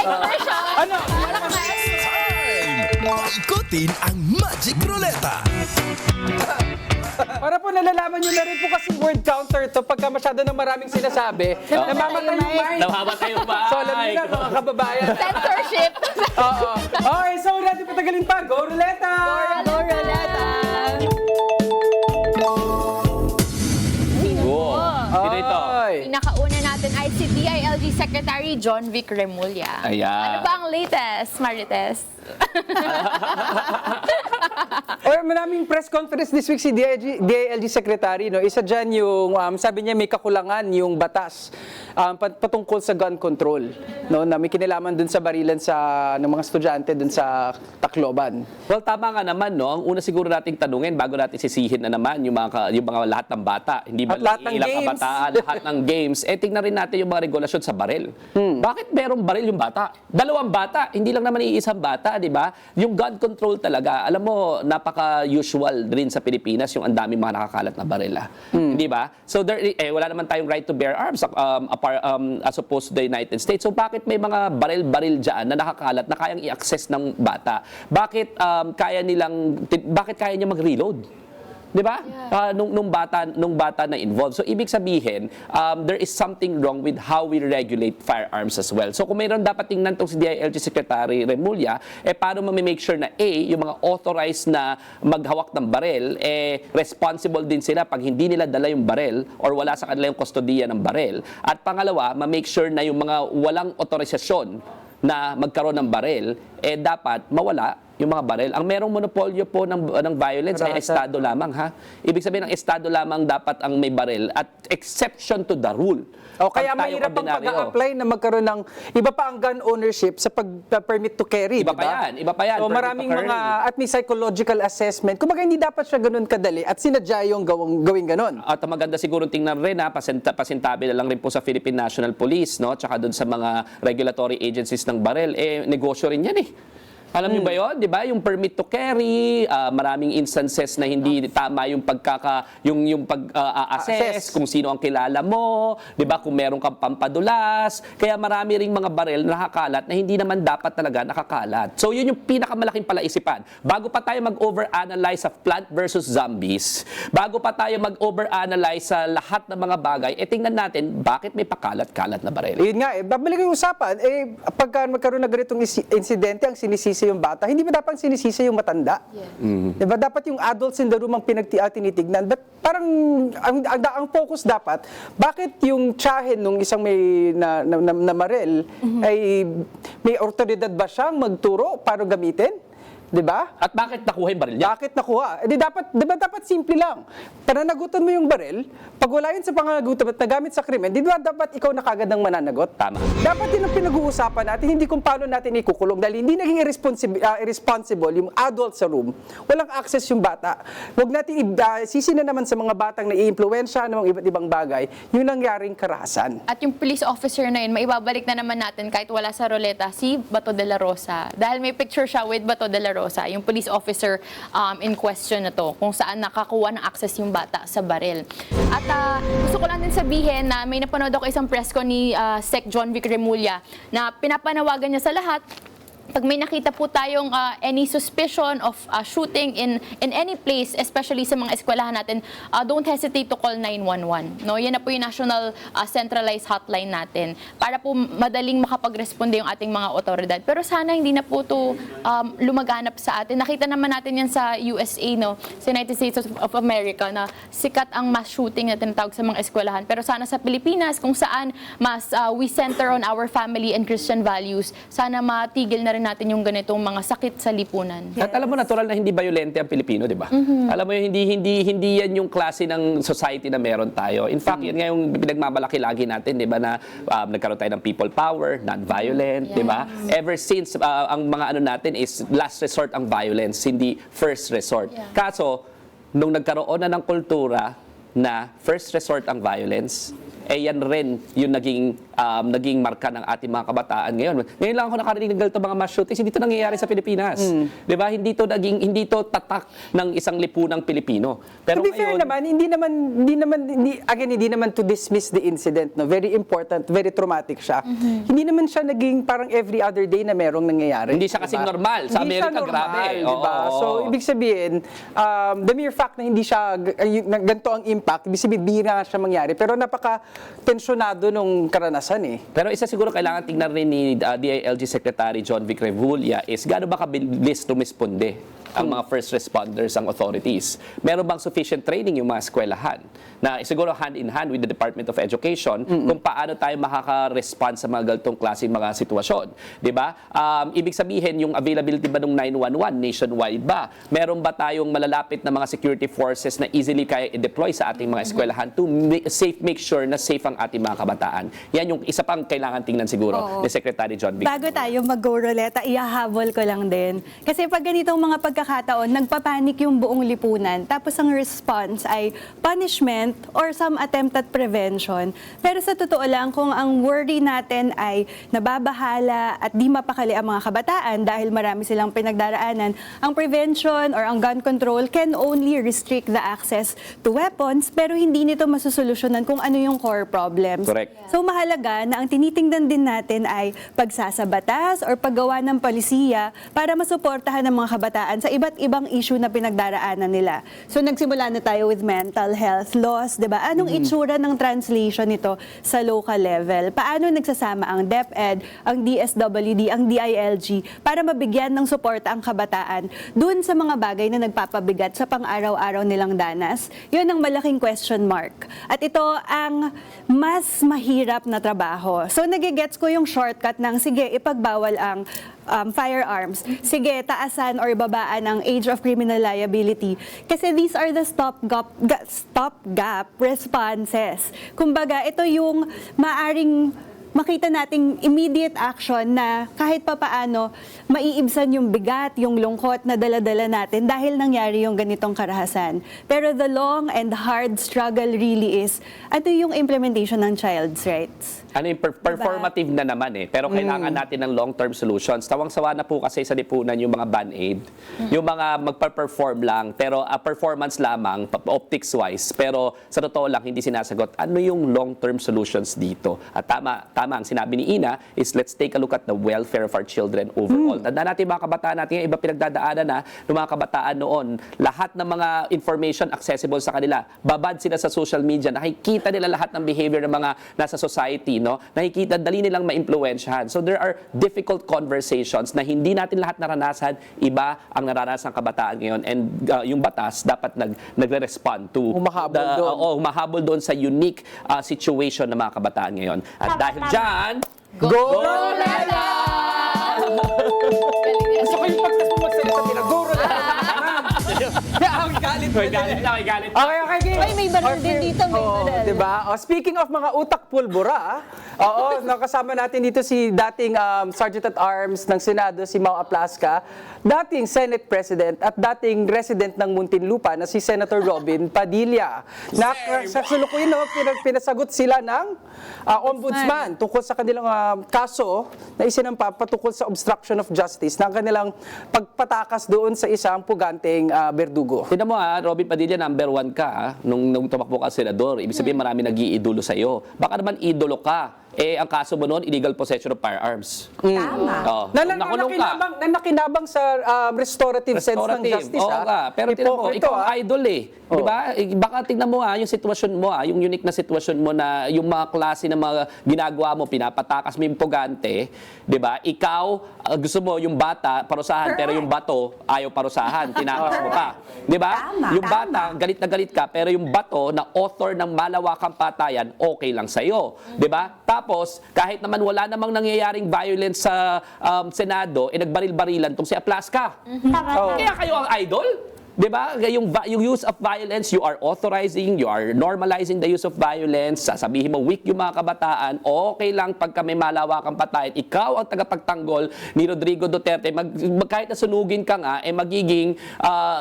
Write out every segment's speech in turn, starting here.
version. Ano? Ikutin ang Magic Ruleta. Para po nalalaman nyo na rin po kasing word counter to pagka masyado ng maraming sinasabi, namamatay yung mic. Namamatay yung mic. So alam niyo na mga kababayan. Censorship. Oo. Okay, so natin patagalin pa. Go Ruleta! Go, Roleta. Sino ito? Oy. Pinakauna natin ay si DILG Secretary John Vic Remulla. Ayan. Ano ba ang latest, Marites? Or maraming press conference this week si DILG Secretary, no? Isa dyan yung, sabi niya may kakulangan yung batas patungkol sa gun control, no? Na may kinalaman dun sa barilan ng mga estudyante dun sa Tacloban. Well, tama nga naman, no? Ang una siguro nating tanungin bago natin sisihin na naman yung mga lahat ng bata, hindi ba At lahat ng ilang games. kabataan, lahat ng games, tingnan rin natin yung mga regulasyon sa baril. Bakit merong baril yung bata? Dalawang bata, hindi lang naman iisang bata, di ba? Yung gun control talaga, alam mo, napaka-usual rin sa Pilipinas yung ang daming mga nakakalat na baril, di ba? So wala naman tayong right to bear arms as opposed to the United States. So bakit may mga baril-baril dyan na nakakalat na kayang i-access ng bata? Bakit bakit kaya niya mag-reload? 'Di ba? Nung bata na involved. So ibig sabihin, there is something wrong with how we regulate firearms as well. So kung mayroon dapat tingnan tong si DILG Secretary Remulla, paano ma-make sure na yung mga authorized na maghawak ng baril, responsible din sila pag hindi nila dala yung baril or wala sa kanila yung kustodiya ng baril. At pangalawa, ma-make sure na yung mga walang otorisasyon na magkaroon ng baril, dapat mawala yung mga baril. Ang merong monopolyo po ng violence ay estado lamang, ha? Ibig sabihin, ang estado lamang dapat ang may baril at exception to the rule. O kaya Pag tayong mahirap ang ordinaryo, pag-a-apply na magkaroon ng iba pa ang gun ownership sa pag-permit to carry, Iba di pa ba? yan, iba pa yan, So permit to maraming carry. at may psychological assessment. Kumbaga hindi dapat siya ganun kadali at sinadya yung gawing ganun. At maganda siguro tingnan rin, pasintabi na lang rin po sa Philippine National Police, no? Tsaka doon sa mga regulatory agencies ng baril, negosyo rin yan, Alam niyo ba 'yon, 'di ba? Yung permit to carry, maraming instances na hindi tama yung pag-assess kung sino ang kilala mo, 'di ba? Kung meron kang pampadulas, kaya marami ring mga baril na nakakalat na hindi naman dapat talaga nakakalat. So 'yun yung pinakamalaking palaisipan. Bago pa tayo mag-overanalyze sa Plant versus Zombies, bago pa tayo mag-overanalyze sa lahat ng mga bagay, tingnan natin bakit may pakalat-kalat na baril. Yun nga, babalik yung usapan. Pagka magkaroon na ganitong insidente, ang sinisisi yung bata, hindi ba dapat sinisisi yung matanda? Yeah. Diba? Dapat yung adults in the room ang tinitignan. But parang, ang focus dapat, bakit yung tiyahin nung isang may na marel, ay may otoridad ba siyang magturo para gamitin? Diba? At bakit nakuha yung baril niya? Bakit nakuha? Dapat simple lang. Pananagutan mo yung baril, pag wala yun sa pananagutan at nagamit sa krimen, di ba dapat ikaw na kagad ang mananagot? Tama. Dapat din ang pinag-uusapan natin, hindi kung paano natin ikukulong dahil hindi naging irresponsible yung adult sa room. Walang access yung bata. Huwag natin sisi na naman sa mga batang na i-influensya ng mga iba't ibang bagay, yung nangyaring karahasan. At yung police officer na yun, maibabalik na naman natin kahit wala sa roleta, si Bato de la Rosa. Dahil may picture siya with Bato de la Rosa, yung police officer in question na to, kung saan nakakuha ng access yung bata sa baril. At gusto ko lang din sabihin na may napanood ako isang press ko ni Sec. John Vic Remulla na pinapanawagan niya sa lahat, pag may nakita po tayong any suspicion of shooting in any place, especially sa mga eskwelahan natin, don't hesitate to call 911. No? Yan na po yung national centralized hotline natin para po madaling makapag-responde yung ating mga otoridad. Pero sana hindi na po ito lumaganap sa atin. Nakita naman natin yan sa USA, no? Sa United States of America, na sikat ang mass shooting na tinatawag sa mga eskwelahan. Pero sana sa Pilipinas, kung saan mas we center on our family and Christian values, sana matigil na rin natin yung ganitong mga sakit sa lipunan. At alam mo, natural na hindi violente ang Pilipino, di ba? Alam mo, hindi yan yung klase ng society na meron tayo. In fact, yan nga yung pinagmamalaki lagi natin, di ba, na nagkaroon tayo ng people power, non-violent, di ba? Ever since, ang mga ano natin is last resort ang violence, hindi first resort. Kaso, nung nagkaroon na ng kultura na first resort ang violence, yan rin yung naging marka ng ating mga kabataan ngayon. Ngayon lang ako nakarinig ng ganito mga mass shootings, hindi ito nangyayari sa Pilipinas. Di ba? Hindi to tatak ng isang lipunang Pilipino. Pero To be fair naman, hindi naman to dismiss the incident, no. Very important, very traumatic siya. Hindi naman siya naging parang every other day na merong nangyayari. Hindi siya kasing normal. Sa Hindi siya Amerika, normal, grabe. diba? Oo. So, ibig sabihin, the mere fact na hindi siya, ganito ang impact, ibig sabihin, bihira nga siya mangyari. Pero napaka-tensyonado nung karanasan eh. Pero isa siguro kailangan tingnan rin ni DILG Secretary John Vic Revulla is gaano ba kabilis rumisponde ang mga first responders, ang authorities. Meron bang sufficient training yung mga eskwelahan na siguro hand in hand with the Department of Education kung paano tayo makaka-respond sa mga ganitong klaseng mga sitwasyon. Di ba? Ibig sabihin, yung availability ba ng 911 nationwide ba? Meron ba tayong malalapit na mga security forces na easily kaya i-deploy sa ating mga eskwelahan to make sure na safe ang ating mga kabataan? Yan yung isa pang kailangan tingnan siguro ni Secretary John Vic. Bago tayo mag-go ruleta, ihahabol ko lang din. Kasi pag ganitong mga pagkakataon, nagpapanik yung buong lipunan. Tapos ang response ay punishment or some attempt at prevention. Pero sa totoo lang, kung ang worry natin ay nababahala at di mapakali ang mga kabataan dahil marami silang pinagdaraanan, ang prevention or ang gun control can only restrict the access to weapons, pero hindi nito masusolusyonan kung ano yung core problems. Correct. So mahalaga na ang tinitingnan din natin ay pagsasabatas or paggawa ng palisiya para masuportahan ng mga kabataan sa iba't ibang issue na pinagdaraanan nila. So nagsimula na tayo with mental health laws, 'di ba? Anong itsura ng translation nito sa local level? Paano nagsasama ang DepEd, ang DSWD, ang DILG para mabigyan ng suporta ang kabataan dun sa mga bagay na nagpapabigat sa pang-araw-araw nilang danas? 'Yun ang malaking question mark. At ito ang mas mahirap na trabaho. So nagigets ko yung shortcut ng sige, ipagbawal ang firearms. Sige, taasan or babaan ang age of criminal liability. Kasi these are the stopgap responses. Kumbaga, ito yung maaring makita nating immediate action na kahit papaano maiibsan yung bigat, yung lungkot na dala-dala natin dahil nangyari yung ganitong karahasan. Pero the long and hard struggle really is, ano yung implementation ng child's rights? Ano yung performative na naman eh. Pero kailangan natin ng long-term solutions. Tawang-sawa na po kasi sa lipunan yung mga band-aid. Yung mga magpa-perform lang, pero performance lamang, optics-wise. Pero sa totoo lang, hindi sinasagot ano yung long-term solutions dito. At tama ang sinabi ni Ina is let's take a look at the welfare of our children overall. Tandaan natin mga kabataan natin, yung iba pinagdadaanan na ng mga kabataan noon, lahat ng mga information accessible sa kanila. Babad sila sa social media, nakikita nila lahat ng behavior ng mga nasa society, no? Nakikita, dali nilang ma-impluwensyahan. So there are difficult conversations na hindi natin lahat naranasan, iba ang naranasan ng kabataan ngayon. And yung batas dapat nagre-respond to humahabol doon sa unique situation ng mga kabataan ngayon. At dahil dyan, Go Roleta! Gusto ko yung pagkas mo magsalita nila. Go Roleta! Ang galit mo. galit. Okay. Ay, may baril din dito, may baril. Diba? Speaking of mga utak pulbura, nakasama natin dito si dating Sergeant at Arms ng Senado, si Mau Aplasca, dating Senate President at dating resident ng Muntinlupa na si Senator Robin Padilla. Sa sulukuyan, pinasagot sila ng ombudsman tungkol sa kanilang kaso na isinampa patungkol sa obstruction of justice ng kanilang pagpatakas doon sa isang puganteng berdugo. Tignan mo Robin Padilla, number 1 ka nung tumakbo ka senador. Ibig sabihin marami nag-iidolo sa'yo. Baka naman idolo ka. Ang kaso mo noon, illegal possession of firearms. Tama. Nakulong ka. Nakinabang sa restorative sense ng justice. Oo nga. Pero tignan mo, ikaw ang idol eh. Di ba? Baka tignan mo yung sitwasyon mo, yung unique na sitwasyon mo na yung mga klase ng mga ginagawa mo, pinapatakas mo yung pugante, di ba? Ikaw, gusto mo yung bata, parusahan, pero yung bato, ayaw parusahan, tinakas mo pa. Di ba? Yung bata, galit na galit ka, pero yung bato na author ng malawakang patayan, okay lang sa'yo. Di ba? Tapos, kahit naman wala namang nangyayaring violence sa Senado, nagbaril-barilan tong si Aplasca. Kaya kayo ang idol? 'Di ba? Yung use of violence, you are authorizing, you are normalizing the use of violence. Sasabihin mo weak yung mga kabataan, okay lang pagka may malawakang patayan. Ikaw ang tagapagtanggol ni Rodrigo Duterte. Kahit na sunugin ka nga, magiging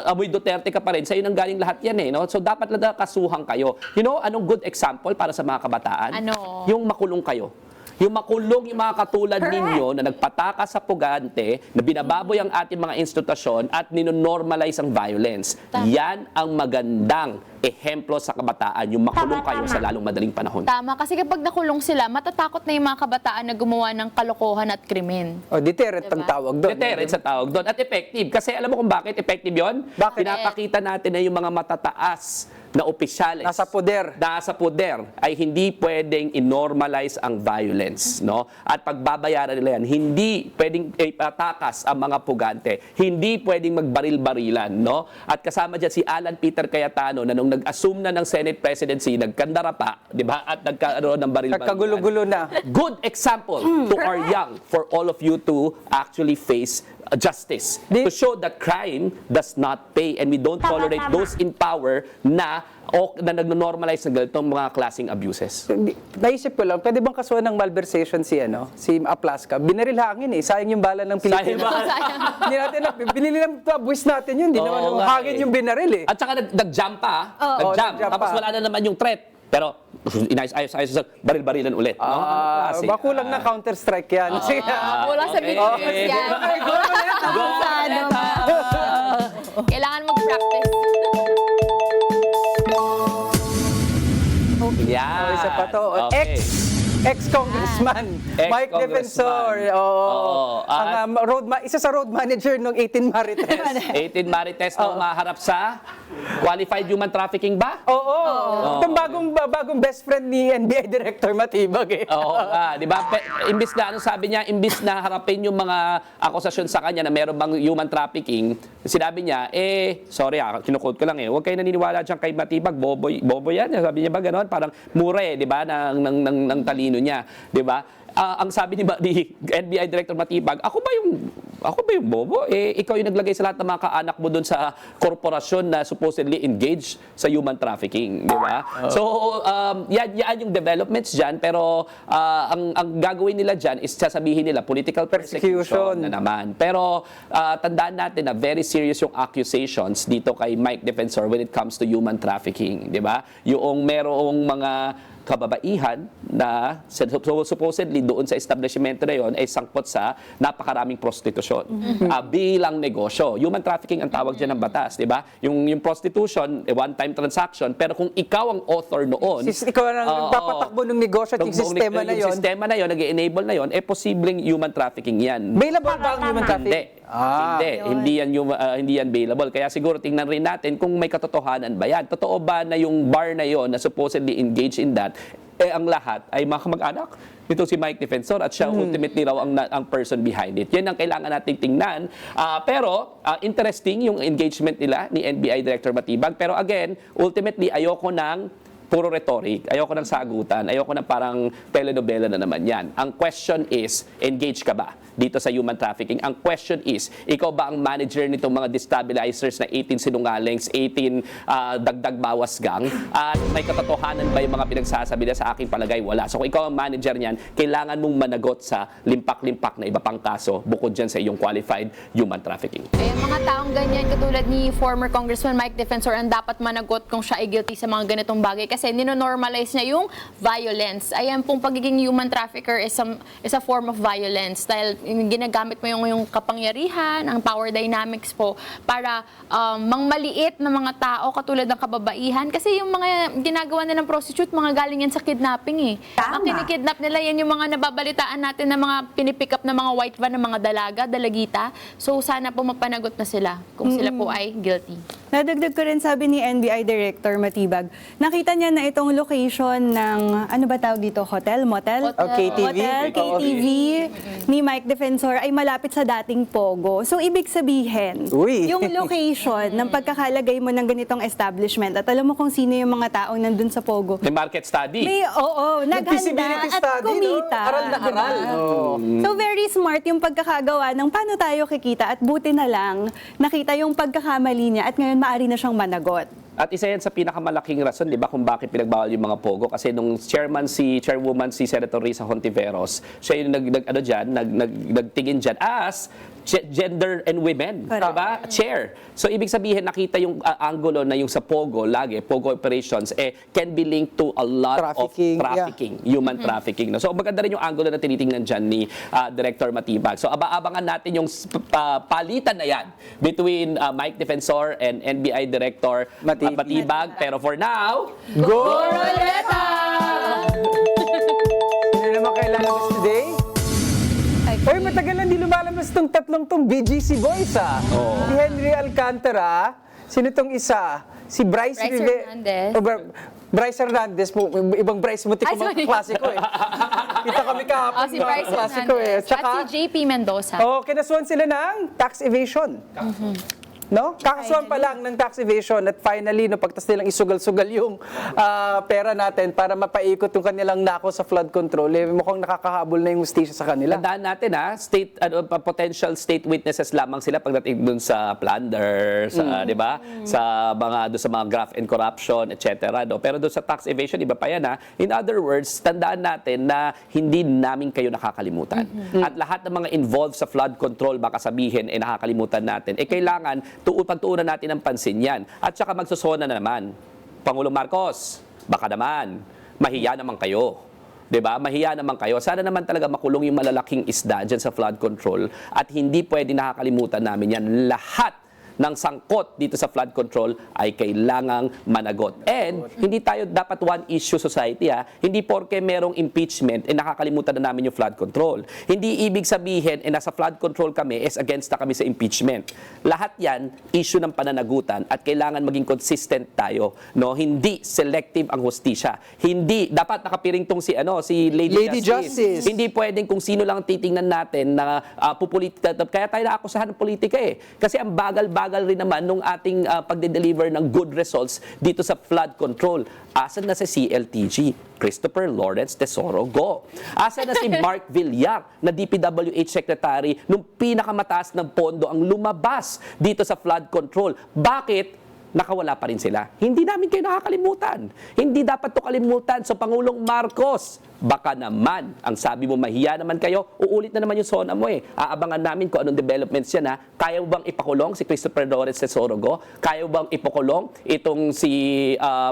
amoy Duterte ka pa rin. Sa'yo nang galing lahat yan no? So dapat lang kasuhan kayo. You know, anong good example para sa mga kabataan? Ano? Yung makulong kayo. Yung makulong yung mga katulad ninyo na nagpatakas sa pugante, na binababoy ang ating mga institusyon at ninonormalize ang violence. Yan ang magandang ehemplo sa kabataan, yung makulong kayo sa lalong madaling panahon. Tama, kasi kapag nakulong sila, matatakot na yung mga kabataan na gumawa ng kalokohan at krimen. O, deterrent ang Diba? tawag doon. Deterrent sa tawag doon. At effective. Kasi alam mo kung bakit effective yon? Bakit? Pinapakita natin na yung mga matataas na opisyales Nasa poder. ay hindi pwedeng i-normalize ang violence, no? At pagbabayaran nila yan, hindi pwedeng ipatakas ang mga pugante, hindi pwedeng magbaril-barilan, no? At kasama dyan si Alan Peter Cayetano na nung nag-assume na ng Senate presidency, nagkandara pa, di ba? At nagkaroon ng baril-barilan. Nagkagulo-gulo na. Good example to our young, for all of you to actually face justice. To show that crime does not pay and we don't tolerate those in power na nagno-normalize ng ganitong mga klaseng abuses. Naisip ko lang, pwede bang kasuhan ng malversation si Aplaska? Binaril hangin sayang yung bala ng Pilipinas. Sayang. Hindi natin, binili lang buwis natin yun, hindi naman Oo yung nga hangin yung binaril At saka nag-jump pa, Oo, nag-jump. nag-jump Tapos pa. wala na naman yung threat. Pero inayos baril-barilan ulit. No? Anong klase? Baka kulang na Counter-Strike yan. Sige. Wala sa okay. Pilipinas yan. Okay, go ulit. Kailangan mag-practice. Yeah. Isa pa to. Okay. Ex-congressman, Mike Ex-congressman. Defensor. Oo. Ang, isa sa road manager ng 18 Marites. 18 Marites na umaharap sa qualified human trafficking ba? Oo. Itong bagong best friend ni NBI Director Matibag Oo nga, di ba? Imbis na, sabi niya, imbis na harapin yung mga akusasyon sa kanya na meron bang human trafficking, sinabi niya, sorry kinuquote ko lang huwag kayo naniniwala dyan kay Matibag, bobo yan. Sabi niya ba gano'n? Parang mure, di ba, ng talino niya, di ba? Ang sabi ni NBI Director Matibag, ako ba yung bobo? Ikaw yung naglagay sa lahat ng mga kaanak mo doon sa korporasyon na supposedly engaged sa human trafficking, di ba? So, yan yung developments dyan, pero ang gagawin nila dyan is sasabihin nila political persecution na naman. Pero tandaan natin na very serious yung accusations dito kay Mike Defensor when it comes to human trafficking, di ba? Yung merong mga kababaihan na supposedly doon sa establishment na yon ay sangkot sa napakaraming prostitusyon bilang negosyo. Human trafficking ang tawag dyan ng batas, di ba? Yung prostitution, one-time transaction, pero kung ikaw ang author noon, ikaw ang nagpapatakbo ng negosyo at yung sistema na yung yon. sistema na yon, nag-enable na yon, posibleng human trafficking yan. Bailable ba ang human trafficking? Hindi yan bailable. Kaya siguro tingnan rin natin kung may katotohanan ba yan. Totoo ba na yung bar na yon na supposedly engaged in that, ang lahat ay mga kamag-anak nito si Mike Defensor at siya ultimately raw ang person behind it. Yan ang kailangan nating tingnan. Pero interesting yung engagement nila ni NBI Director Matibag. Pero again, ultimately ayoko ng puro rhetoric, ayoko ng sagutan, ayoko ng parang telenovela na naman yan. Ang question is, engage ka ba dito sa human trafficking? Ang question is, ikaw ba ang manager nitong mga destabilizers na 18 sinungalings, 18 dagdag bawas gang? At may katotohanan ba yung mga pinagsasabi na sa aking palagay? Wala. So kung ikaw ang manager niyan, kailangan mong managot sa limpak-limpak na iba pang kaso bukod dyan sa iyong qualified human trafficking. Mga taong ganyan, katulad ni former Congressman Mike Defensor, ang dapat managot kung siya ay guilty sa mga ganitong bagay kasi nino-normalize niya yung violence. Ayan pong pagiging human trafficker is a form of violence dahil ginagamit mo yung kapangyarihan, ang power dynamics po para mangmaliit na mga tao katulad ng kababaihan kasi yung mga ginagawa nilang prostitute, mga galing yan sa kidnapping Ang kinikidnap nila yan yung mga nababalitaan natin na mga pinipick up na mga white van na mga dalaga, dalagita. So sana po mapanagot na sila kung sila po ay guilty. Nadagdag ko rin sabi ni NBI Director Matibag, nakita niya natin na itong location ng, ano ba tawag dito, hotel, motel? Hotel. KTV. Hotel, KTV ni Mike Defensor ay malapit sa dating Pogo. So, ibig sabihin, Uy. yung location ng pagkakalagay mo ng ganitong establishment at alam mo kung sino yung mga taong nandun sa Pogo. May market study. May, oo, naghanda Feasibility at study, kumita. no? Aral na aral. Diba? Oo. So, very smart yung pagkakagawa ng paano tayo kikita at buti na lang nakita yung pagkakamali niya at ngayon maaari na siyang managot. At isa yan sa pinakamalaking rason, di ba, kung bakit pinagbawal yung mga pogo. Kasi nung chairwoman si Senator Risa Hontiveros, siya yung nagtingin dyan as gender and women. Correct. Diba? Chair. So, ibig sabihin, nakita yung angulo na yung sa pogo, lagi, pogo operations, can be linked to a lot Trafficking, of trafficking, human trafficking. No? So, maganda rin yung angulo na tinitingnan dyan ni Director Matibag. So, abangan natin yung palitan na yan between Mike Defensor and NBI Director Matibag. Pero for now, Go! Roleta! Sino naman kailangan today? Uy, matagal na di lumalabas tong tatlong tong BGC boys, Si Henry Alcantara, sino tong isa? Si Bryce Bryce Rive- Hernandez. Oh, Bryce Hernandez po, ibang Bryce mo Ay, mga sorry. klasiko eh. Kita kami kahapon, Si Bryce klasiko eh. Hernandez. At si JP Mendoza. kinasuhan sila ng tax evasion. No? Kakasuhan pa lang ng tax evasion at finally, no, pagtas nilang isugal-sugal yung pera natin para mapaikot yung kanilang nako sa flood control, mukhang nakakahabol na yung hustisya sa kanila. tandaan natin potential state witnesses lamang sila pagdating dun sa plunder, sa, di ba? Sa mga graft and corruption, etc. No? Pero dun sa tax evasion, iba pa yan. In other words, tandaan natin na hindi namin kayo nakakalimutan. At lahat ng mga involved sa flood control, baka sabihin, nakakalimutan natin. Kailangan pagtuunan natin ng pansin yan. At saka magsusona na naman. Pangulong Marcos, baka naman, mahiya naman kayo. 'Di ba? Mahiya naman kayo. Sana naman talaga makulong yung malalaking isda dyan sa flood control at hindi pwede nakakalimutan namin yan. Lahat ng sangkot dito sa flood control ay kailangang managot. And hindi tayo dapat one issue society. Hindi porke merong impeachment nakakalimutan na namin yung flood control. Hindi ibig sabihin nasa flood control kami against na kami sa impeachment. Lahat yan issue ng pananagutan at kailangan maging consistent tayo, no? Hindi selective ang hustisya. Hindi dapat nakapiring tong si Lady Justice. Hindi pwedeng kung sino lang titingnan natin na pupolitika. Kaya tayo naakusahan ng politika Kasi ang bagal-bagal rin naman nung ating pagde-deliver ng good results dito sa flood control. Asan na si CLTG? Christopher Lawrence Tesoro Go. Asan na si Mark Villar na DPWH Secretary nung pinakamataas ng pondo ang lumabas dito sa flood control? Bakit? Nakawala pa rin sila. Hindi namin kayo nakakalimutan. Hindi dapat to kalimutan. So, Pangulong Marcos, baka naman, ang sabi mo, mahiya naman kayo, uulit na naman yung SONA mo Aabangan namin kung anong developments yan Kaya mo bang ipakulong si Christopher Lawrence Tesoro Go? Kaya mo bang ipakulong itong si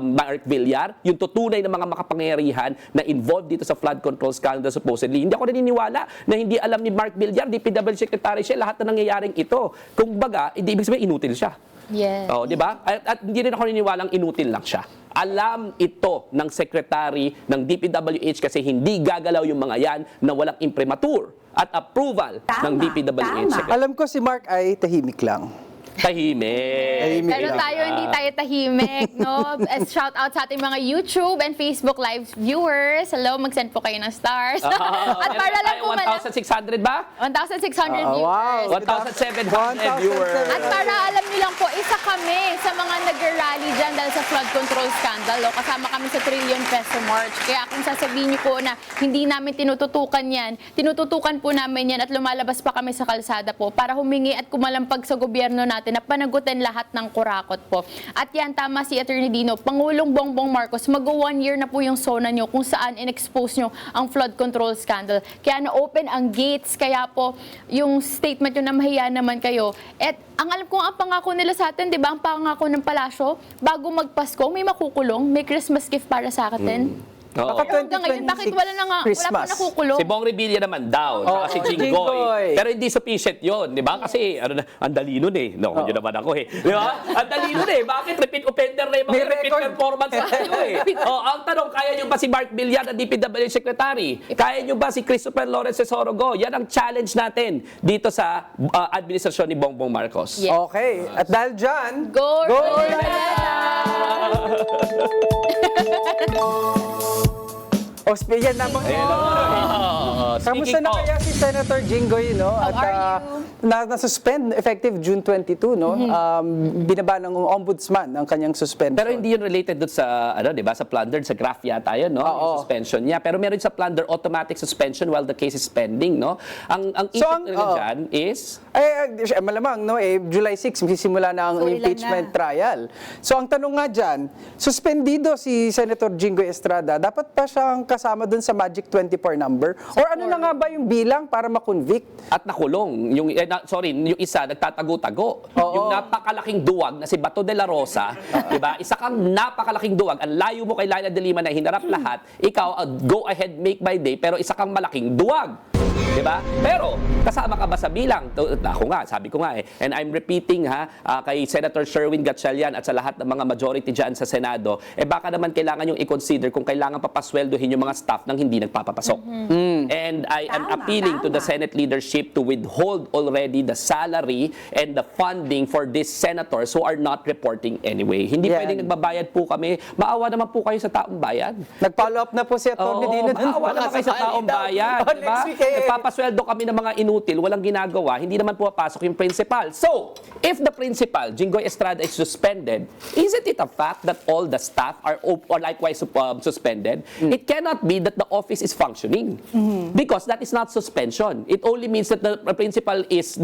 Mark Villar? Yung tutunay ng mga makapangyarihan na involved dito sa flood control scandal supposedly. Hindi ako naniniwala na hindi alam ni Mark Villar, DPWH Secretary siya, lahat na nangyayaring ito. Kung baga, hindi ibig sabihin, inutil siya. Yes. Oh, di ba? At hindi rin ako naniniwalang inutil lang siya. Alam ito ng secretary ng DPWH kasi hindi gagalaw yung mga yan na walang imprimatur at approval ng DPWH secretary. Alam ko si Mark ay tahimik lang. Tahimik. Pero tayo, hindi tayo tahimik, no? Shout out sa ating mga YouTube and Facebook Live viewers. Hello, mag-send po kayo ng stars. At para lang po 1,600 ba? 1,600 viewers. wow. 1,700 viewers. At para alam niyo lang po, isa kami sa mga nag-rally dyan dahil sa flood control scandal. Kasama kami sa Trillion Peso March. Kaya kung sasabihin niyo po na hindi namin tinututukan yan, tinututukan po namin yan at lumalabas pa kami sa kalsada po para humingi at kumalampag sa gobyerno natin na panagutin lahat ng kurakot po. At yan, tama si Attorney Dino, Pangulong Bongbong Marcos, mag-1 year na po yung SONA nyo kung saan in-expose nyo ang flood control scandal. Kaya na-open ang gates, kaya po yung statement nyo na mahiya naman kayo. At ang alam ko, ang pangako nila sa atin, di ba, ang pangako ng palasyo, bago magpasko, may makukulong, may Christmas gift para sa atin. Oo. Baka Hanggang ngayon, bakit 2026 wala na nga, wala pa Christmas. nakukulong? Si Bong Revilla naman daw, tsaka si si Jinggoy. Jinggoy. Pero hindi sufficient yun, di ba? Kasi, ang dali nun eh. No, yun naman ako eh. Di ba? Ang dali nun eh. Bakit repeat offender na yung mga May repeat record. performance tayo eh? Ang tanong, kaya nyo ba si Mark Villar na DPWH Secretary? Kaya nyo ba si Christopher Lawrence Sorogo? Yan ang challenge natin dito sa administrasyon ni Bongbong Marcos. Yes. Okay. At dahil dyan, Go, Rosetta! O, yan naman. Kamusta Speaking na of, kaya si Senator Jinggoy, no? How are Na-suspend effective June 22, no? Binaba ng ombudsman ang kanyang suspension. pero hindi yun related doon sa, ano, di ba, sa plunder, sa graph yata yun, no? Yung suspension niya. Pero meron sa plunder, automatic suspension while the case is pending, no? Ang issue dyan is, Malamang, no? July 6, magsisimula na ang So, ilan impeachment na? trial. So, ang tanong nga dyan, suspendido si Senator Jinggoy Estrada, dapat pa siyang kasama dun sa magic 24 number? Or ano na nga ba yung bilang para makonvict? at nakulong. Yung, yung isa, nagtatago-tago. Yung napakalaking duwag na si Bato de la Rosa, di ba? Isa kang napakalaking duwag. Ang layo mo kay Laila de Lima na hinarap lahat. Ikaw, go ahead, make my day, pero isa kang malaking duwag. Di ba? Pero, kasama ka ba sa bilang? Ako nga, sabi ko nga eh. And I'm repeating kay Senator Sherwin Gatchalian at sa lahat ng mga majority dyan sa Senado, baka naman kailangan yung i-consider kung kailangan papasweldohin yung mga staff nang hindi nagpapapasok. And I am appealing to the Senate leadership to withhold already the salary and the funding for these senators who are not reporting anyway. Hindi Yan. pwedeng nagbabayad po kami. Maawa naman po kayo sa taong bayan. Nag-follow up na po si Atty. Dino. Maawa naman kayo sa taong bayan. Oh, Diba? next week eh. Nagpapasweldo kami ng mga inutil, walang ginagawa, hindi naman pumapasok yung principal. So, if the principal, Jinggoy Estrada, is suspended, isn't it a fact that all the staff are likewise suspended? It cannot be that the office is functioning because that is not suspension. It only means that the principal is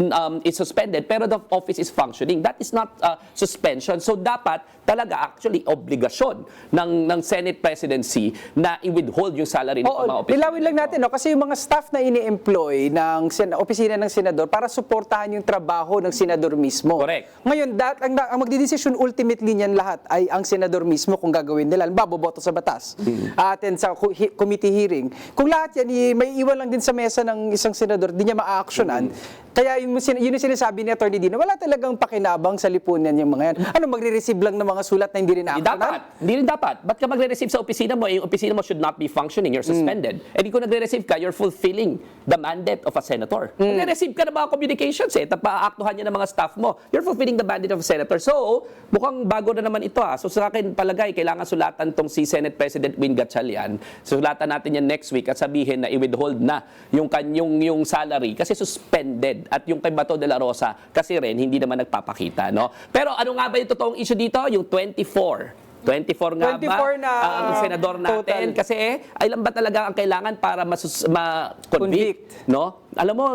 suspended pero the office is functioning. That is not suspension. So, dapat talaga actually obligasyon ng Senate presidency na i-withhold yung salary ng mga Oo, opisina. lilawin lang natin, no? Kasi yung mga staff na ini-employ ng opisina ng senador para suportahan yung trabaho ng senador mismo. Correct. Ngayon, ang magdidesisyon ultimately niyan lahat ay ang senador mismo kung gagawin nila. Baboboto sa batas. Atin sa committee hearing. Kung lahat yan, may iwan lang din sa mesa ng isang senador, di niya ma-actionan. Kaya yun yung sinasabi ni Atty. Dino, wala talagang pakinabang sa lipunan yung mga yan. Ano, magre-receive lang ng mga sulat na hindi rin Hindi actionan? dapat. Hindi rin dapat. Ba't ka magre-receive sa opisina mo? Yung opisina mo should not be functioning. You're suspended. Eh di kung nagre-receive ka, you're fulfilling the mandate of a senator. Nagre-receive ka ng mga communications paaktuhan niya ng mga staff mo. You're fulfilling the mandate of a senator. So, mukhang bago na naman ito So sa akin palagay, kailangan sulatan tong si Senate President Win Gatchalian. Sulatan natin yan next week at sabihin na i-withhold na yung kanyang salary kasi suspended at yung kay Bato de la Rosa kasi rin hindi naman nagpapakita, no? Pero ano nga ba yung totoong issue dito? Yung 24 nga 24 ba na ang senador natin? total. Kasi ilan ba talaga ang kailangan para ma-convict, Convict. no? Alam mo,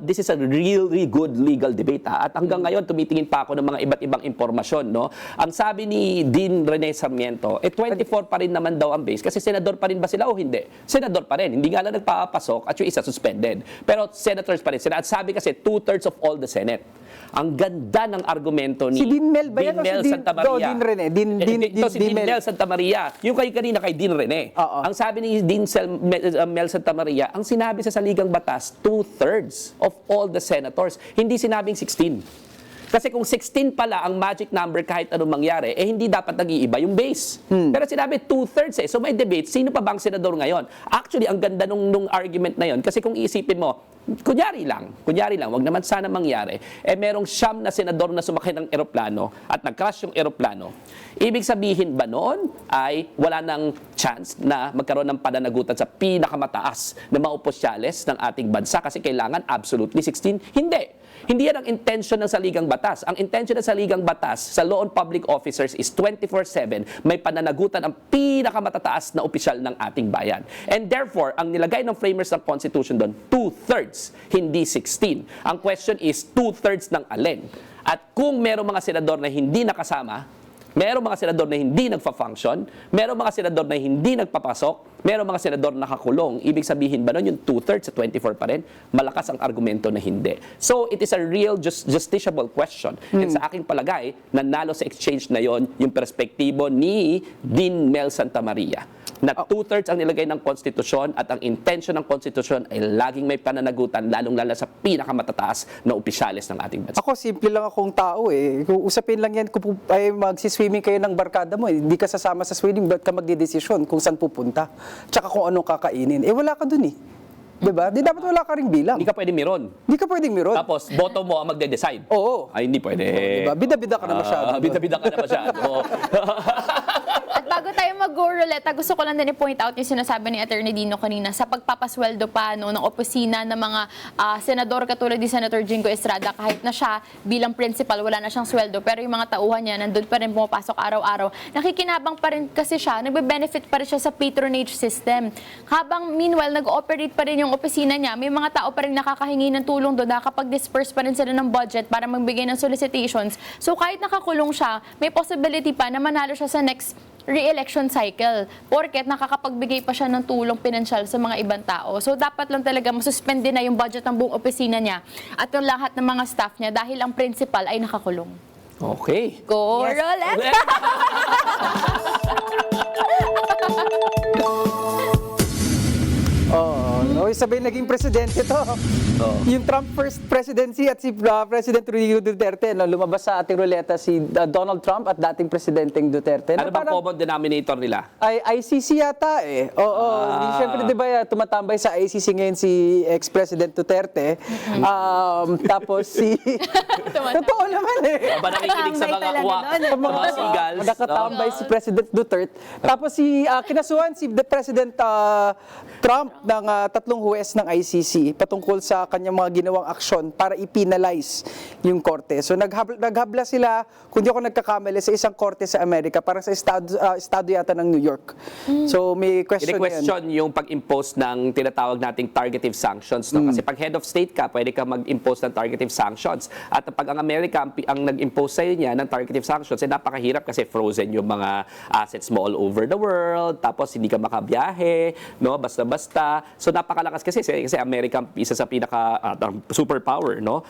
this is a really good legal debate. At hanggang ngayon, tumitingin pa ako ng mga iba't ibang impormasyon, no? Ang sabi ni Dean Rene Sarmiento, 24 pa rin naman daw ang base kasi senador pa rin ba sila o hindi? Senador pa rin. Hindi nga lang nagpapasok at yung isa suspended. Pero senators pa rin sila. At sabi kasi 2/3 of all the Senate. Ang ganda ng argumento ni Si Dean Mel ba yan o si Mel Dean- Santa Maria. Dean Rene? Ito si Dean Dean Mel. Mel Santa Maria. Yung kanina kay Dean Rene. Oo. Ang sabi ni Dean Mel Santa Maria, ang sinabi sa saligang batas, 2/3 of all the senators. Hindi sinabing 16. Kasi kung 16 pala ang magic number kahit anong mangyari, hindi dapat nag-iiba yung base. Pero sinabi 2/3 So may debate, sino pa bang senador ngayon? Actually, ang ganda nung argument na yon. Kasi kung iisipin mo, kunyari lang, wag naman sana mangyari, merong 9 na senador na sumakay ng eroplano at nag-crash yung eroplano. Ibig sabihin ba noon ay wala nang chance na magkaroon ng pananagutan sa pinakamataas na mga opisyales ng ating bansa kasi kailangan absolutely 16? Hindi. Hindi yan ang intention ng saligang batas. Ang intention ng saligang batas sa law on public officers is 24/7 may pananagutan ang pinakamatataas na opisyal ng ating bayan. And therefore, ang nilagay ng framers ng Constitution doon, 2/3, hindi 16. Ang question is 2/3 ng alin. At kung merong mga senador na hindi nakasama, merong mga senador na hindi nagfa-function, merong mga senador na hindi nagpapasok, merong mga senador na nakakulong. Ibig sabihin ba nun yung 2/3 sa 24 pa rin? Malakas ang argumento na hindi. So, it is a real justiciable question. And sa aking palagay, nanalo sa exchange na yon yung perspektibo ni Dean Mel Santa Maria. na 2/3 ang nilagay ng konstitusyon at ang intention ng konstitusyon ay laging may pananagutan, lalong-lalo sa pinakamatataas na opisyales ng ating bansa. Ako, simple lang akong tao eh. Kung usapin lang yan, kung ay magsiswimming kayo ng barkada mo, hindi ka sasama sa swimming, ba't ka magdidesisyon kung saan pupunta? Tsaka kung anong kakainin. Eh, wala ka dun eh. Diba? Di dapat wala ka ring bilang. Hindi ka pwede miron. Hindi ka pwedeng mirot. Tapos, boto mo ang magde-decide. Oo. Ay, hindi pwede. Diba? Bida-bida ka na masyado. Bida-bida ka na masyado. At bago tayo mag-go ruleta, gusto ko lang din i-point out yung sinasabi ni Attorney Dino kanina sa pagpapasweldo pa no, ng opisina ng mga senador katulad ni Senator Jingo Estrada, kahit na siya bilang principal, wala na siyang sweldo, pero yung mga tauhan niya nandun pa rin pumapasok araw-araw. Nakikinabang pa rin kasi siya, nagbe-benefit pa rin siya sa patronage system. Habang meanwhile, nag-ooperate pa rin yung opisina niya, may mga tao pa rin nakakahingi ng tulong doon, nakakapag-disperse pa rin sila ng budget para magbigay ng solicitations. So kahit nakakulong siya, may possibility pa na manalo siya sa next re-election cycle. Porket nakakapagbigay pa siya ng tulong pinansyal sa mga ibang tao. So dapat lang talaga masuspende na yung budget ng buong opisina niya at yung lahat ng mga staff niya dahil ang principal ay nakakulong. Okay. Go ruleta! Oo. Sabay naging presidente to. Yung Trump first presidency at si President Rodrigo Duterte, no, lumabas sa ating ruleta si Donald Trump at dating Presidenteng Duterte. Ano bang common denominator nila? Ay ICC yata eh. Oo. Siyempre, di ba, tumatambay sa ICC ngayon si ex-President Duterte. Tapos si... Totoo naman eh. Ba nakikinig sa mga Tambay kuwa, talaga sa mga seagulls? Nakatambay si President Duterte. Tapos si kinasuhan si President Trump ng tatlong huwes ng ICC patungkol sa kanyang mga ginawang aksyon para i-penalize yung korte. So naghabla sila, kung di ako nagkakamali, sa isang korte sa Amerika, parang sa estado yata ng New York. So may question na Question yung pag-impose ng tinatawag nating targeted sanctions. No? Kasi pag head of state ka, pwede ka mag-impose ng targeted sanctions. At pag ang Amerika ang nag-impose sa'yo niya ng targeted sanctions, eh napakahirap kasi frozen yung mga assets mo all over the world. Tapos hindi ka makabiyahe, no? Basta-basta. So napakalakas kasi Amerika isa sa pinaka superpower, no?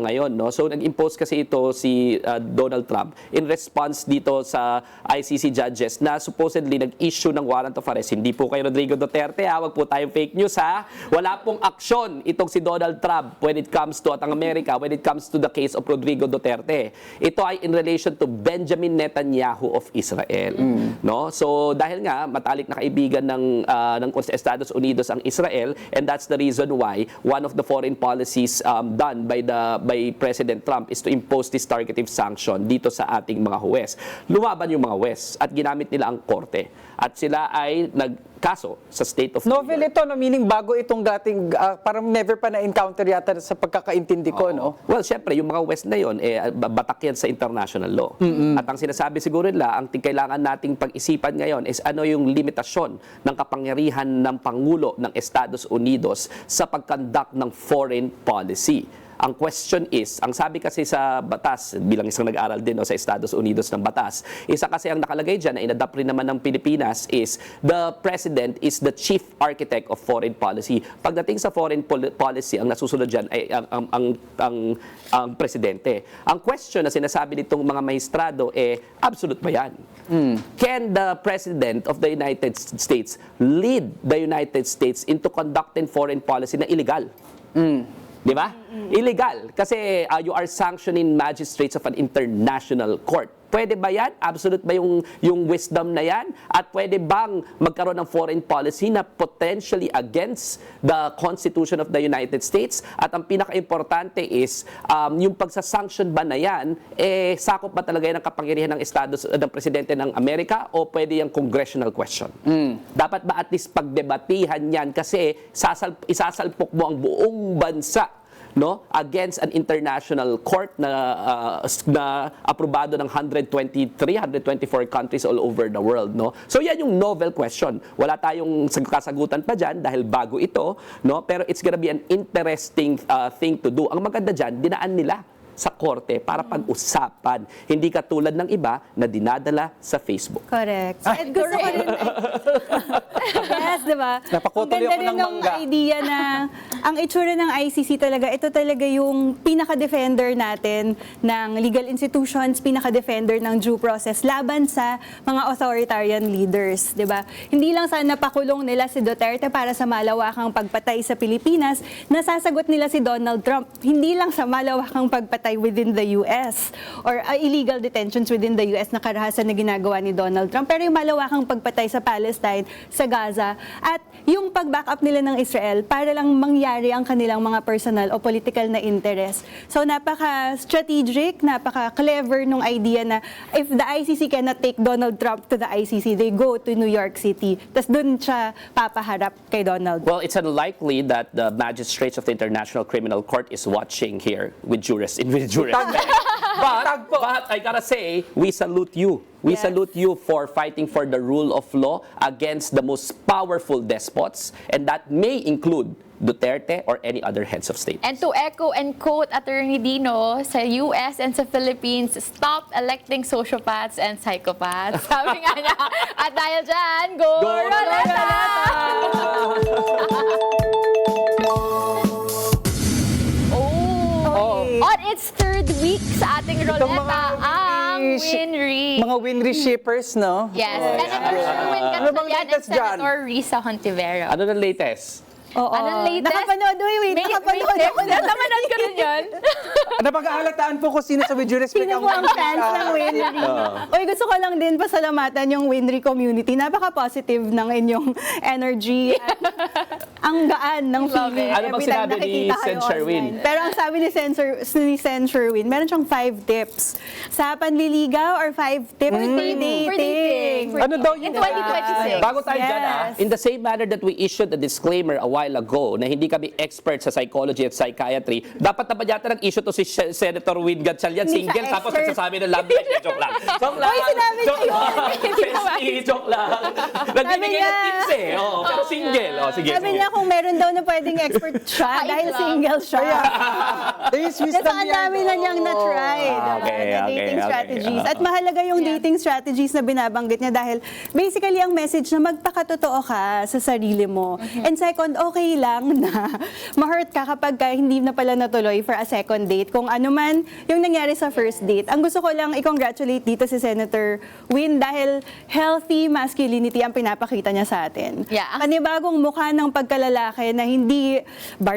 Ngayon, no? So nag-impose kasi ito si Donald Trump in response dito sa ICC judges na supposedly nag-issue ng warrant of arrest. Hindi po kay Rodrigo Duterte, wag po tayong fake news ha. Wala pong aksyon itong si Donald Trump when it comes to ang Amerika, when it comes to the case of Rodrigo Duterte. Ito ay in relation to Benjamin Netanyahu of Israel, no? So dahil nga matalik na kaibigan ng Estados Unidos ang Israel, and that's the reason why one of the foreign policies done by President Trump is to impose this targeted sanction dito sa ating mga huwes. Lumaban yung mga huwes at ginamit nila ang korte. At sila ay nagkaso sa state of New novel York. ito, no, meaning bago itong dating, parang never pa na-encounter yata sa pagkakaintindi ko, no? Well, syempre, yung mga West na yun, batak yan sa international law. At ang sinasabi siguro nila, ang kailangan nating pag-isipan ngayon is ano yung limitasyon ng kapangyarihan ng Pangulo ng Estados Unidos sa pag-conduct ng foreign policy. Ang question is, ang sabi kasi sa batas, bilang isang nag-aral din sa Estados Unidos ng batas, isa kasi ang nakalagay dyan na inadapt rin naman ng Pilipinas is the President is the chief architect of foreign policy. Pagdating sa foreign policy, ang nasusunod dyan ay ang Presidente. Ang question na sinasabi nitong mga maestrado absolute ba yan? Can the President of the United States lead the United States into conducting foreign policy na illegal? Di ba? Illegal. Kasi you are sanctioning magistrates of an international court. Pwede ba yan? Absolute ba yung wisdom na yan? At pwede bang magkaroon ng foreign policy na potentially against the Constitution of the United States? At ang pinaka-importante is, yung pagsasanction ba na yan, sakop ba talaga yan ang kapangyarihan ng Presidente ng Amerika o pwede yung congressional question? Dapat ba at least pagdebatihan yan kasi isasalpok mo ang buong bansa, no, against an international court na aprobado ng 124 countries all over the world, no? So yan yung novel question. Wala tayong kasagutan pa diyan dahil bago ito, no? Pero it's gonna be an interesting thing to do. Ang maganda diyan, dinaan nila sa korte para pag-usapan. Hindi katulad ng iba na dinadala sa Facebook. Correct. And gusto ko rin, yes, di ba? Napakutol Ang ganda ako rin ng ng mangga. idea na ang itsura ng ICC talaga, ito talaga yung pinaka-defender natin ng legal institutions, pinaka-defender ng due process laban sa mga authoritarian leaders, di ba? Hindi lang sana pakulong nila si Duterte para sa malawakang pagpatay sa Pilipinas, nasasagot nila si Donald Trump, hindi lang sa malawakang pagpatay within the US or illegal detentions within the US na karahasan na ginagawa ni Donald Trump, pero yung malawakang pagpatay sa Palestine, sa Gaza, at yung pag-back up nila ng Israel para lang mangyari ang kanilang mga personal o political na interest. So napaka-strategic, napaka-clever nung idea na if the ICC cannot take Donald Trump to the ICC, they go to New York City. Tapos dun siya papaharap kay Donald. Well, it's unlikely that the magistrates of the International Criminal Court is watching here with due respect. But I gotta say, we salute you. We Yes. salute you for fighting for the rule of law against the most powerful despots, and that may include Duterte or any other heads of state. And to echo and quote Attorney Dino, sa US and sa Philippines, stop electing sociopaths and psychopaths. Sabi nga niya, at dahil dyan, go, Roleta! Oh, on its third week sa ating Itong Roleta, ang Winry. Mga Winry shippers, no? Yes, Senator Sherwin Ano bang Gatchalian and latest dyan? Senator Risa Hontivero. Ano na latest? Oo. Anong latest? Nakapanood, wait, nakapanood ako na. Nakapanood ka rin yan? Napag-aalataan po kung sino sa with due respect Sino po ang fans ng Winry? Uy, gusto ko lang din pasalamatan yung Winry community. Napaka-positive ng inyong energy. At ang gaan ng feeling. Ano bang every time sinabi ni nakikita kayo Sen. Sherwin? online. Pero ang sabi ni Sen. Sherwin, meron siyang 5 tips. Sa panliligaw or 5 tips for dating. Ano daw In yun? 2026. Bago tayo dyan, Yes. in the same manner that we issued a disclaimer a while ago na hindi kami expert sa psychology at psychiatry, dapat naman yata nag-issue to si Senator Win Gatchalian, Hindi siya single, tapos expert. nagsasabi ng love life. Joke lang. Joke lang. Uy, sinabi Joke niya lang. yun. Bestie, joke lang. Nagbibigay niya. ng tips eh. Oh, pero single. Oh, sige, Sabi sige. niya kung meron daw na pwedeng expert siya Kahit dahil lang. single siya. There's Kasi wisdom ang yan. dami na niyang na-try. Okay, na okay, dating okay. strategies. At mahalaga yung dating strategies na binabanggit niya dahil basically ang message na magpakatotoo ka sa sarili mo. And second, okay lang na ma-hurt ka kapag hindi na pala natuloy for a second date. Kung ano man yung nangyari sa first date. Ang gusto ko lang i-congratulate dito si Senator Win dahil healthy masculinity ang pinapakita niya sa atin. Yeah. Panibagong mukha ng pagkalalaki na hindi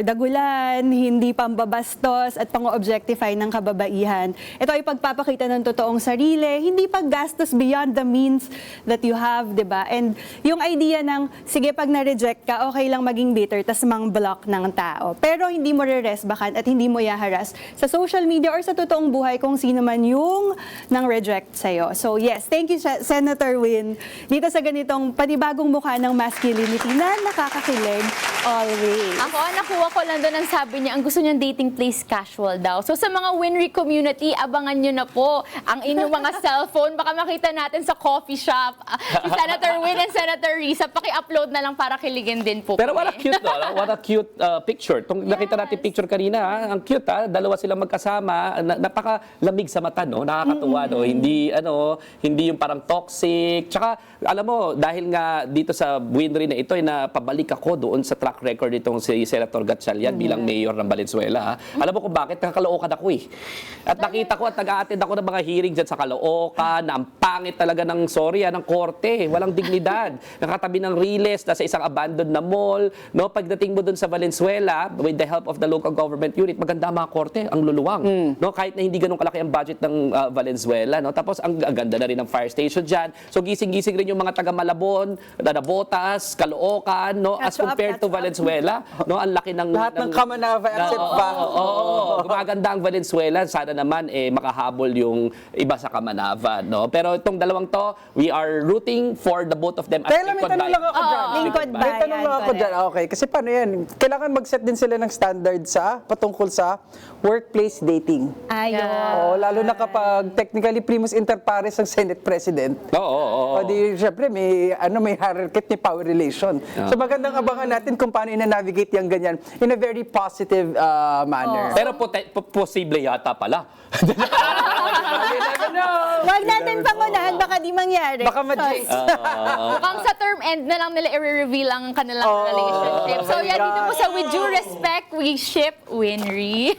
bardagulan, hindi pambabastos at pang-objectify ng kababaihan. Ito ay pagpapakita ng totoong sarili, hindi paggastos beyond the means that you have, di ba? And yung idea ng, sige, pag na-reject ka, okay lang maging bitter, tas mang-block ng tao. Pero hindi mo re-resbakan at hindi mo yaharas sa social media or sa totoong buhay kung sino man yung nang-reject sa'yo. So yes, thank you, Senator Win, dito sa ganitong panibagong mukha ng masculinity na nakakakilig always. Ako, nakuha ko lang doon ang sabi niya, ang gusto niyang dating place casual daw. So sa mga Winry community, abangan niyo na po ang inyong mga cellphone. Baka makita natin sa coffee shop. Si Senator Win and Senator Risa, paki-upload na lang para kiligin din po. Pero what a kami. cute, no? What a cute picture. Tung nakita natin picture kanina, ha? Ang cute, ha? Dalawa silang magkasama. Napakalamig sa mata, no? Nakakatuwa, no? Hindi yung parang toxic. Tsaka, alam mo, dahil nga dito sa Winry na ito, ay napabalik ako doon sa track record itong si Senator Gatchalian bilang mayor ng Valenzuela, ha? Alam mo kung bakit? Nakakalookan ako, eh. At nakita ko at nag-a-attend ako ng mga hearing dyan sa Caloocan, na ang pangit talaga ng ng korte. Walang dignidad. Nakatabi ng Riles, nasa isang abandoned na mall, no? Pagdating mo doon sa Valenzuela, with the help of the local government unit, maganda ang mga korte, ang luluwang. No? Kahit na hindi ganun kalaki ang budget ng Valenzuela. No? Tapos ang ganda na rin ng fire station dyan. So gising-gising rin yung mga taga Malabon, Botas, Caloocan, no? As Catch up, compared to catch up. Valenzuela, no? Ang laki ng Lahat ng Kamanava, except Oo, ba? gumaganda ang Valenzuela. Sana naman makahabol yung iba sa Kamanava, no? Pero itong dalawang to, we are rooting for the both of them. at Kaya may Lingkod tanong Bayan. lang ako dyan. Lingkod May Bayan, tanong lang ako correct. dyan. Okay, kasi paano yan? Kailangan mag-set din sila ng standard patungkol sa workplace dating. Ayun. Oo, lalo na kapag technically primus inter pares ang Senate President. Oo. O di, syempre, may hierarchy, may power relation. So magandang abangan natin natin kung paano ina-navigate yung ganyan in a very positive manner. Pero posible yata pala. Huwag natin pangunahan, baka di mangyari. Baka ma-jinx. Mukhang sa term end na lang nila i-reveal ang kanilang relationship. So my yeah, dito po gosh. sa With Due Respect, we ship Winry.